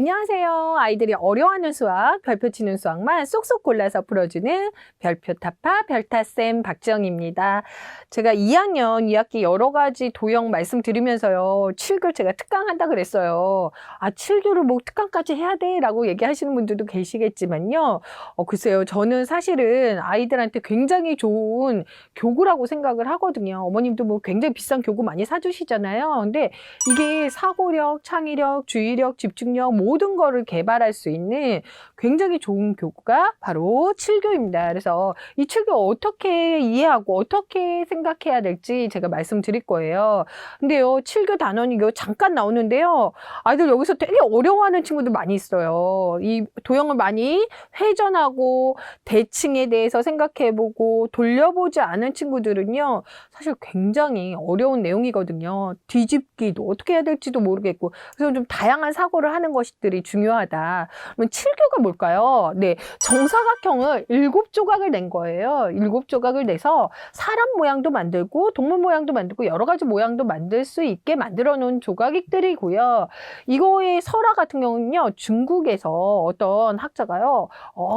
안녕하세요. 아이들이 어려워하는 수학, 별표 치는 수학만 쏙쏙 골라서 풀어주는 별표 타파 별타쌤 박지영입니다. 제가 2학년 2학기 여러 가지 도형 말씀드리면서요. 7교를 제가 특강한다 그랬어요. 아, 7교를 뭐 특강까지 해야 돼? 라고 얘기하시는 분들도 계시겠지만요. 글쎄요. 저는 사실은 아이들한테 굉장히 좋은 교구라고 생각을 하거든요. 어머님도 뭐 굉장히 비싼 교구 많이 사주시잖아요. 근데 이게 사고력, 창의력, 주의력, 집중력 모든 거를 개발할 수 있는 굉장히 좋은 교구가 바로 7교입니다. 그래서 이 7교 어떻게 이해하고 어떻게 생각해야 될지 제가 말씀드릴 거예요. 근데요, 7교 단원이 이거 잠깐 나오는데요. 아이들 여기서 되게 어려워하는 친구들 많이 있어요. 이 도형을 많이 회전하고 대칭에 대해서 생각해보고 돌려보지 않은 친구들은요, 사실 굉장히 어려운 내용이거든요. 뒤집기도 어떻게 해야 될지도 모르겠고, 그래서 좀 다양한 사고를 하는 것들이 중요하다. 그러면 7교가 뭘까요? 네, 정사각형을 7조각을 낸 거예요. 7조각을 내서 사람 모양도 만들고 동물 모양도 만들고 여러 가지 모양도 만들 수 있게 만들어 놓은 조각들이고요. 이거의 설화 같은 경우는요, 중국에서 어떤 학자가요,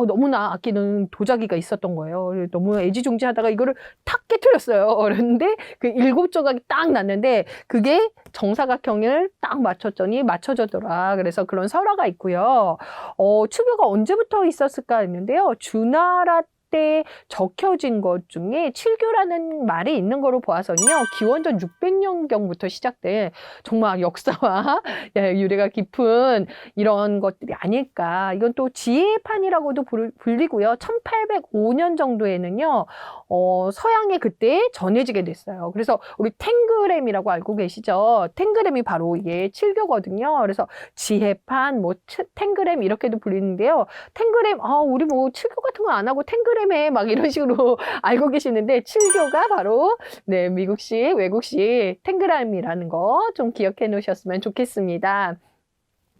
너무나 아끼는 도자기가 있었던 거예요. 너무 애지중지하다가 이거를 탁 깨트렸어요. 그런데 그 7조각이 딱 났는데 그게 정사각형을 딱 맞췄더니 맞춰졌더라. 그래서 그런 설화가 있고요. 7교가 언제부터 있었을까 했는데요. 주나라 때 적혀진 것 중에 7교라는 말이 있는 거로 보아서는요. 기원전 600년경부터 시작된 정말 역사와 유래가 깊은 이런 것들이 아닐까. 이건 또 지혜판이라고도 불리고요. 1805년 정도에는요. 서양에 그때 전해지게 됐어요. 그래서 우리 탱그램이라고 알고 계시죠? 탱그램이 바로 이게 7교거든요. 그래서 지혜판, 뭐 탱그램 이렇게도 불리는데요. 탱그램, 우리 뭐 7교 같은 거 안 하고 탱그램에 막 이런 식으로 알고 계시는데 7교가 바로 네, 미국식, 외국식 탱그램이라는 거 좀 기억해 놓으셨으면 좋겠습니다.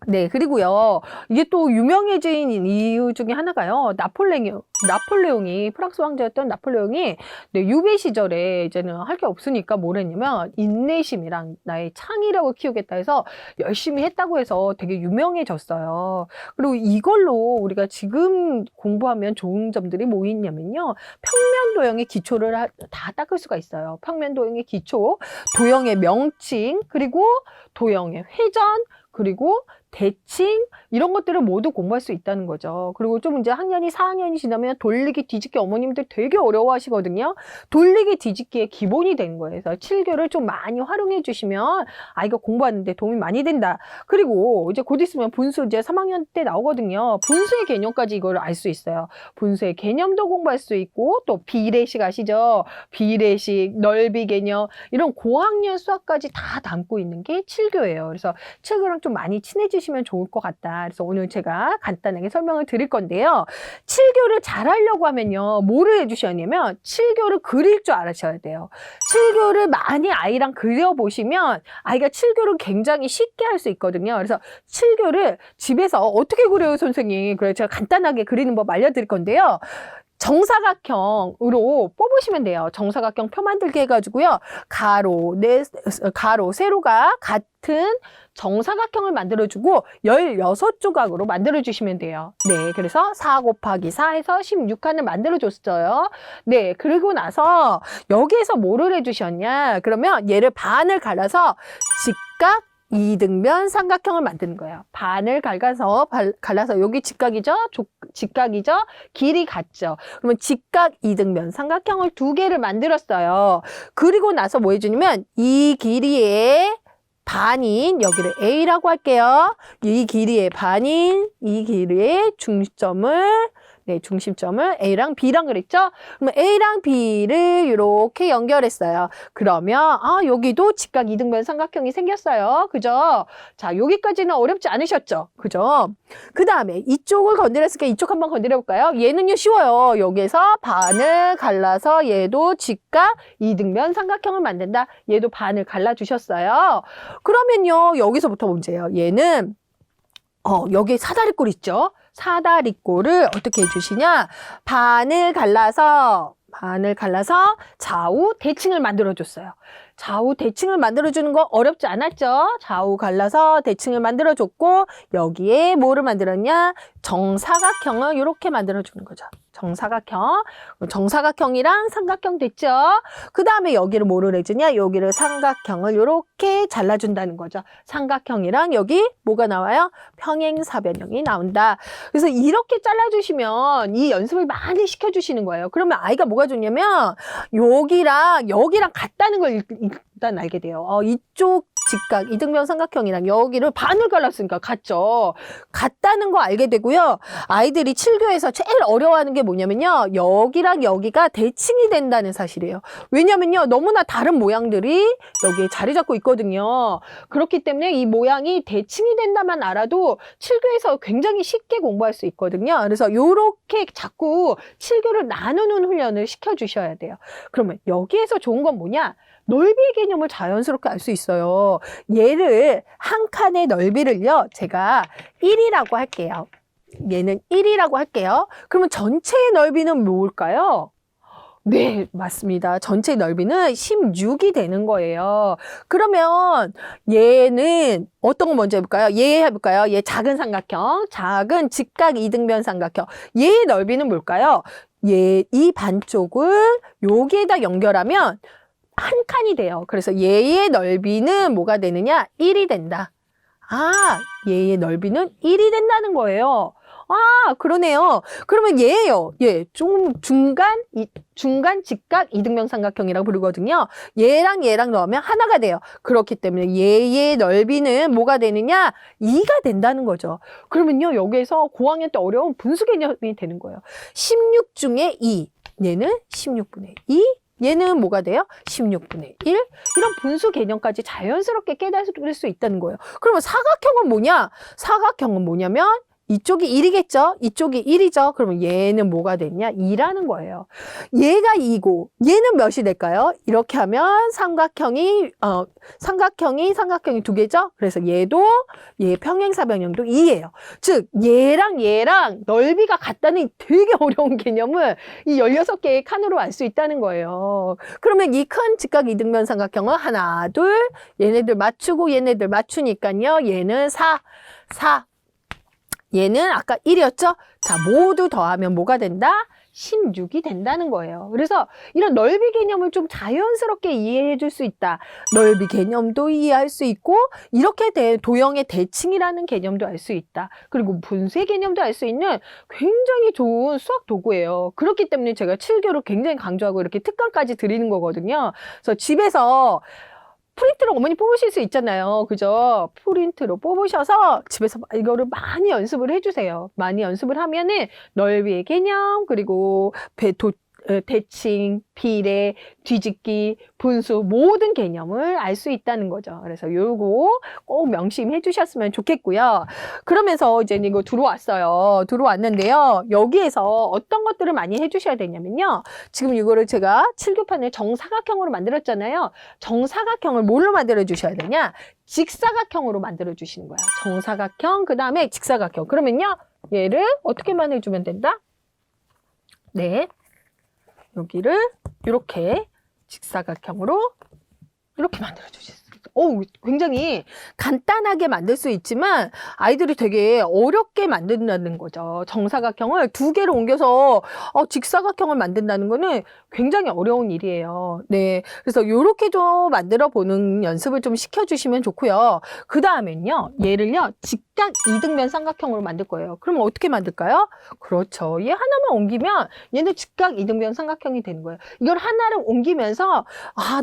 네, 그리고요, 이게 또 유명해진 이유 중에 하나가요, 나폴레옹이, 프랑스 황제였던 나폴레옹이, 네, 유배 시절에 이제는 할 게 없으니까 뭘 했냐면, 인내심이랑 나의 창의력을 키우겠다 해서 열심히 했다고 해서 되게 유명해졌어요. 그리고 이걸로 우리가 지금 공부하면 좋은 점들이 뭐 있냐면요, 평면도형의 기초를 다 닦을 수가 있어요. 평면도형의 기초, 도형의 명칭, 그리고 도형의 회전, 그리고 대칭 이런 것들을 모두 공부할 수 있다는 거죠. 그리고 좀 이제 학년이 4학년이 지나면 돌리기 뒤집기 어머님들 되게 어려워하시거든요. 돌리기 뒤집기의 기본이 되는 거예요. 그래서 7교를 좀 많이 활용해 주시면 아이가 공부하는데 도움이 많이 된다. 그리고 이제 곧 있으면 분수 이제 3학년 때 나오거든요. 분수의 개념까지 이걸 알 수 있어요. 분수의 개념도 공부할 수 있고 또 비례식 아시죠? 비례식, 넓이 개념 이런 고학년 수학까지 다 담고 있는 게 7교예요. 그래서 7교랑 좀 많이 친해지시면 좋을 것 같다. 그래서 오늘 제가 간단하게 설명을 드릴 건데요. 7교를 잘하려고 하면요. 뭐를 해주셔야 하냐면 7교를 그릴 줄 알으셔야 돼요. 7교를 많이 아이랑 그려보시면 아이가 7교를 굉장히 쉽게 할 수 있거든요. 그래서 7교를 집에서 어떻게 그려요, 선생님? 그래서 제가 간단하게 그리는 법 알려드릴 건데요. 정사각형으로 뽑으시면 돼요. 정사각형 표 만들기 해가지고요. 가로, 세로가 같은 정사각형을 만들어주고 16조각으로 만들어주시면 돼요. 네, 그래서 4 곱하기 4에서 16칸을 만들어줬어요. 네, 그리고 나서 여기에서 뭐를 해주셨냐? 그러면 얘를 반을 갈라서 직각 이등변 삼각형을 만드는 거예요. 반을 갈라서 여기 직각이죠? 직각이죠? 길이 같죠? 그러면 직각 이등변 삼각형을 2개를 만들었어요. 그리고 나서 뭐 해주냐면 이 길이의 반인 여기를 A라고 할게요. 이 길이의 반인 이 길이의 중심점을 A랑 B랑 그랬죠? 그러면 A랑 B를 이렇게 연결했어요. 그러면 여기도 직각 이등변 삼각형이 생겼어요. 그죠? 자, 여기까지는 어렵지 않으셨죠? 그죠? 그 다음에 이쪽을 건드렸으니까 이쪽 한번 건드려 볼까요? 얘는요, 쉬워요. 여기서 반을 갈라서 얘도 직각 이등변 삼각형을 만든다. 얘도 반을 갈라주셨어요. 그러면요, 여기서부터 문제예요. 얘는 여기 사다리꼴 있죠? 사다리꼴을 어떻게 해주시냐? 반을 갈라서 반을 갈라서 좌우 대칭을 만들어줬어요. 좌우 대칭을 만들어주는 거 어렵지 않았죠? 좌우 갈라서 대칭을 만들어줬고 여기에 뭐를 만들었냐? 정사각형을 이렇게 만들어주는 거죠. 정사각형. 정사각형이랑 삼각형 됐죠? 그 다음에 여기를 뭐를 해주냐? 여기를 삼각형을 이렇게 잘라준다는 거죠. 삼각형이랑 여기 뭐가 나와요? 평행사변형이 나온다. 그래서 이렇게 잘라주시면 이 연습을 많이 시켜주시는 거예요. 그러면 아이가 뭐가 좋냐면 여기랑 같다는 걸 일단 알게 돼요. 이쪽 직각 이등변 삼각형이랑 여기를 반을 갈랐으니까 같죠. 같다는 거 알게 되고요. 아이들이 7교에서 제일 어려워하는 게 뭐냐면요. 여기랑 여기가 대칭이 된다는 사실이에요. 왜냐면요. 너무나 다른 모양들이 여기에 자리 잡고 있거든요. 그렇기 때문에 이 모양이 대칭이 된다만 알아도 7교에서 굉장히 쉽게 공부할 수 있거든요. 그래서 이렇게 자꾸 7교를 나누는 훈련을 시켜주셔야 돼요. 그러면 여기에서 좋은 건 뭐냐? 넓이의 개념을 자연스럽게 알 수 있어요. 얘를 한 칸의 넓이를요. 제가 1이라고 할게요. 얘는 1이라고 할게요. 그러면 전체의 넓이는 뭘까요? 네, 맞습니다. 전체 넓이는 16이 되는 거예요. 그러면 얘는 어떤 거 먼저 해볼까요? 얘 해볼까요? 얘 작은 삼각형, 작은 직각 이등변 삼각형. 얘의 넓이는 뭘까요? 이 반쪽을 여기에다 연결하면 한 칸이 돼요. 그래서 얘의 넓이는 뭐가 되느냐? 1이 된다. 얘의 넓이는 1이 된다는 거예요. 그러네요. 그러면 얘예요. 좀 중간 직각 이등변 삼각형이라고 부르거든요. 얘랑 넣으면 하나가 돼요. 그렇기 때문에 얘의 넓이는 뭐가 되느냐? 2가 된다는 거죠. 그러면요, 여기에서 고학년 때 어려운 분수 개념이 되는 거예요. 16 중에 2. 얘는 16분의 2. 얘는 뭐가 돼요? 16분의 1. 이런 분수 개념까지 자연스럽게 깨달을 수 있다는 거예요. 그러면 사각형은 뭐냐? 사각형은 뭐냐면 이쪽이 1이겠죠? 이쪽이 1이죠? 그러면 얘는 뭐가 됐냐? 2라는 거예요. 얘가 2고 얘는 몇이 될까요? 이렇게 하면 삼각형이 두 개죠? 그래서 얘 평행사변형도 2예요. 즉 얘랑 넓이가 같다는 되게 어려운 개념을 이 16개의 칸으로 알 수 있다는 거예요. 그러면 이 큰 직각 이등변 삼각형은 하나, 둘, 얘네들 맞추고 얘네들 맞추니까요. 얘는 4. 얘는 아까 1이었죠? 자, 모두 더하면 뭐가 된다? 16이 된다는 거예요. 그래서 이런 넓이 개념을 좀 자연스럽게 이해해 줄 수 있다. 넓이 개념도 이해할 수 있고 이렇게 도형의 대칭이라는 개념도 알 수 있다. 그리고 분수의 개념도 알 수 있는 굉장히 좋은 수학 도구예요. 그렇기 때문에 제가 7교를 굉장히 강조하고 이렇게 특강까지 드리는 거거든요. 그래서 집에서 프린트로 어머니 뽑으실 수 있잖아요. 그죠? 프린트로 뽑으셔서 집에서 이거를 많이 연습을 해주세요. 많이 연습을 하면은 넓이의 개념, 그리고 대칭, 비례, 뒤집기, 분수 모든 개념을 알 수 있다는 거죠. 그래서 요거 꼭 명심해 주셨으면 좋겠고요. 그러면서 이제 이거 들어왔는데요. 여기에서 어떤 것들을 많이 해주셔야 되냐면요. 지금 이거를 제가 7교판을 정사각형으로 만들었잖아요. 정사각형을 뭘로 만들어 주셔야 되냐? 직사각형으로 만들어 주시는 거예요. 정사각형, 그 다음에 직사각형. 그러면요. 얘를 어떻게만 해주면 된다? 네. 여기를 이렇게 직사각형으로 이렇게 만들어 주셨어요. 굉장히 간단하게 만들 수 있지만 아이들이 되게 어렵게 만든다는 거죠. 정사각형을 2개를 옮겨서 직사각형을 만든다는 거는 굉장히 어려운 일이에요. 네, 그래서 이렇게 좀 만들어 보는 연습을 좀 시켜주시면 좋고요. 그 다음엔요, 얘를요 직각 이등변 삼각형으로 만들 거예요. 그러면 어떻게 만들까요? 그렇죠. 얘 하나만 옮기면 얘는 직각 이등변 삼각형이 되는 거예요. 이걸 하나를 옮기면서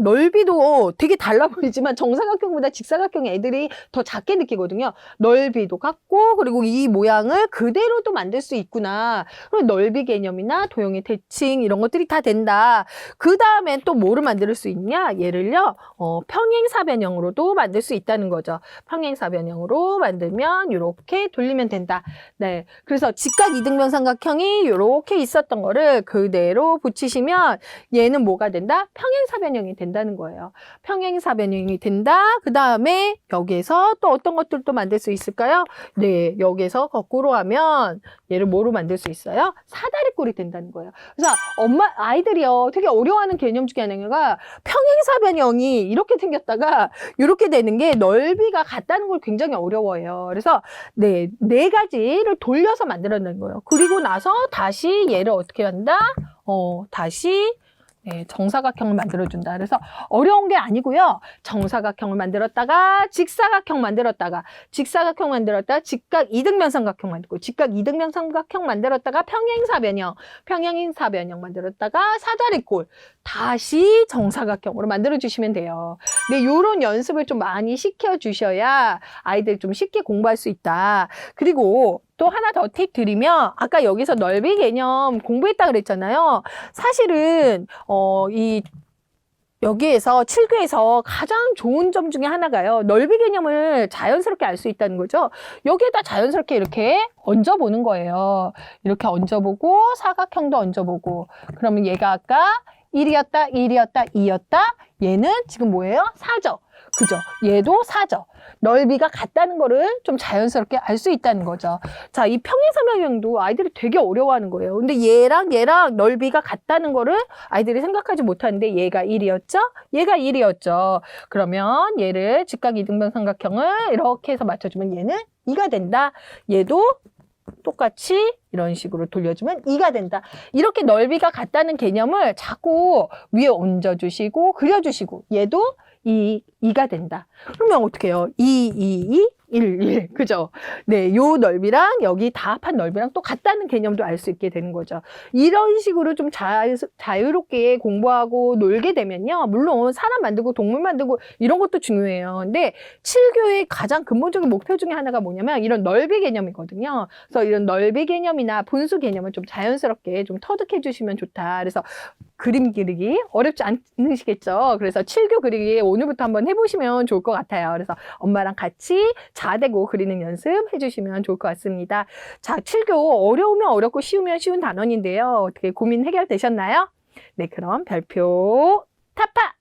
넓이도 되게 달라 보이지만 정사각형보다 직사각형 애들이 더 작게 느끼거든요. 넓이도 같고 그리고 이 모양을 그대로도 만들 수 있구나. 그리고 넓이 개념이나 도형의 대칭 이런 것들이 다 된다. 그 다음에 또 뭐를 만들 수 있냐? 얘를요 평행사변형으로도 만들 수 있다는 거죠. 평행사변형으로 만들면 이렇게 돌리면 된다. 네, 그래서 직각 이등변 삼각형이 이렇게 있었던 거를 그대로 붙이시면 얘는 뭐가 된다? 평행사변형이 된다는 거예요. 평행사변형이 된다. 됩니다. 그 다음에 여기에서 또 어떤 것들도 만들 수 있을까요? 네, 여기에서 거꾸로 하면 얘를 뭐로 만들 수 있어요? 사다리꼴이 된다는 거예요. 그래서 아이들이요, 되게 어려워하는 개념 중에 하나가 평행사변형이 이렇게 생겼다가 이렇게 되는 게 넓이가 같다는 걸 굉장히 어려워해요. 그래서 네 가지를 돌려서 만들어낸 거예요. 그리고 나서 다시 얘를 어떻게 한다? 다시 정사각형을 만들어준다. 그래서 어려운 게 아니고요. 정사각형을 만들었다가 직사각형 만들었다가 직사각형 만들었다가 직각 이등변삼각형 만들고 직각 이등변삼각형 만들었다가 평행사변형 만들었다가 사다리꼴 다시 정사각형으로 만들어주시면 돼요. 네, 요런 연습을 좀 많이 시켜주셔야 아이들 좀 쉽게 공부할 수 있다. 그리고 또 하나 더 팁 드리면 아까 여기서 넓이 개념 공부했다 그랬잖아요. 사실은 여기에서 7교에서 가장 좋은 점 중에 하나가요. 넓이 개념을 자연스럽게 알 수 있다는 거죠. 여기에다 자연스럽게 이렇게 얹어보는 거예요. 이렇게 얹어보고 사각형도 얹어보고 그러면 얘가 아까 1이었다, 1이었다, 2였다. 얘는 지금 뭐예요? 4죠. 그죠? 얘도 4죠. 넓이가 같다는 거를 좀 자연스럽게 알 수 있다는 거죠. 자, 이 평행사변형도 아이들이 되게 어려워하는 거예요. 근데 얘랑 넓이가 같다는 거를 아이들이 생각하지 못하는데 얘가 1이었죠? 얘가 1이었죠. 그러면 얘를 직각 이등변삼각형을 이렇게 해서 맞춰주면 얘는 2가 된다. 얘도 똑같이 이런 식으로 돌려주면 2가 된다. 이렇게 넓이가 같다는 개념을 자꾸 위에 얹어주시고 그려주시고 얘도 2가 된다. 그러면 어떻게 해요? 2, 1, 1. 그죠? 네, 요 넓이랑 여기 다 합한 넓이랑 또 같다는 개념도 알 수 있게 되는 거죠. 이런 식으로 좀 자유롭게 공부하고 놀게 되면요. 물론 사람 만들고 동물 만들고 이런 것도 중요해요. 근데 7교의 가장 근본적인 목표 중에 하나가 뭐냐면 이런 넓이 개념이거든요. 그래서 이런 넓이 개념이나 분수 개념을 좀 자연스럽게 좀 터득해 주시면 좋다. 그래서 그림 그리기 어렵지 않으시겠죠? 그래서 7교 그리기 오늘부터 한번 해보시면 좋을 것 같아요. 그래서 엄마랑 같이 자대고 그리는 연습 해주시면 좋을 것 같습니다. 자, 7교 어려우면 어렵고 쉬우면 쉬운 단원인데요. 어떻게 고민 해결되셨나요? 네, 그럼 별표 타파!